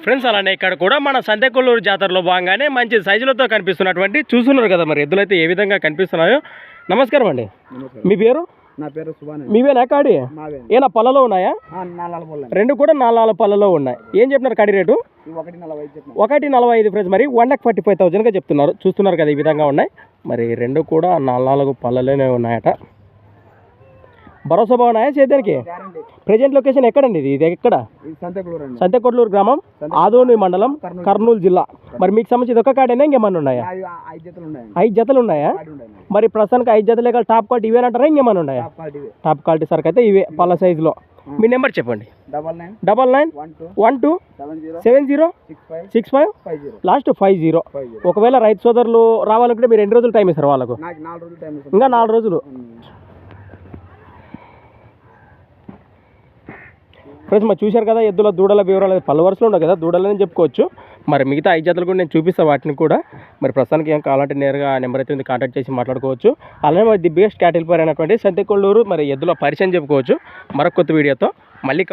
Friends అలానే ఇక్కడ కూడా మన సంతెకొల్లూరు జాతరలో భాగంగానే మంచి సైజులతో కనిపిస్తున్నటువంటి చూస్తున్నారు కదా మరి ఎద్దులైతే ఏ విధంగా కనిపిస్తున్నాయో. నమస్కారం అండి, మీ పేరు? నా పేరు సుభాన్. మీవేనా కాడి? ఏనా పళ్ళలో ఉన్నాయా? రెండు కూడా 4 పళ్ళలో ఉన్నాయి. ఏం చెప్పినారు కాడి రేటు? 1,45 ఫ్రెండ్స్. మరి 1,45,000గా చెప్తున్నారు. చూస్తున్నారు కదా ఈ విధంగా ఉన్నాయి. మరి రెండు కూడా 4 పళ్ళలోనే ఉన్నాయట. భరోసా బాగున్నాయా సేద్యానికి? ప్రజెంట్ లొకేషన్ ఎక్కడండి ఇది ఎక్కడ? సంతెకొల్లూరు గ్రామం, ఆదోని మండలం, కర్నూలు జిల్లా. మరి మీకు సంబంధించి ఒక కాడేనా ఇంకేమన్నా ఉన్నాయా? 5 జతలు ఉన్నాయా? మరి ప్రస్తుతానికి 5 జతలే కాదు, టాప్ క్వాలిటీ ఇవేనంటారా ఇంకేమన్నా ఉన్నాయా? టాప్ క్వాలిటీ సరికి అయితే ఇవే పళ్ళ సైజులో. మీ నెంబర్ చెప్పండి. 99127065 లాస్ట్ 50. ఒకవేళ రైతు సోదరులు రావాలంటే మీరు ఎన్ని రోజులు టైం ఇస్తారు వాళ్ళకు? ఇంకా 4 రోజులు. ఫ్రెండ్స్ మరి చూశారు కదా ఎద్దుల దూడల వివరాలు పలు వరుసలు ఉండవు కదా, దూడలని చెప్పుకోవచ్చు. మరి మిగతా 5 జతలు కూడా నేను చూపిస్తాను వాటిని కూడా. మరి ప్రస్తుతానికి ఏం కావాలంటే నేరుగా నెంబర్ అయితే కాంటాక్ట్ చేసి మాట్లాడుకోవచ్చు. అలానే మరి ది బెస్ట్ క్యాటిల్ పేరు అయినటువంటి సంతెకొల్లూరు మరి ఎద్దుల పరిచయం చెప్పుకోవచ్చు. మరొక కొత్త వీడియోతో మళ్ళీ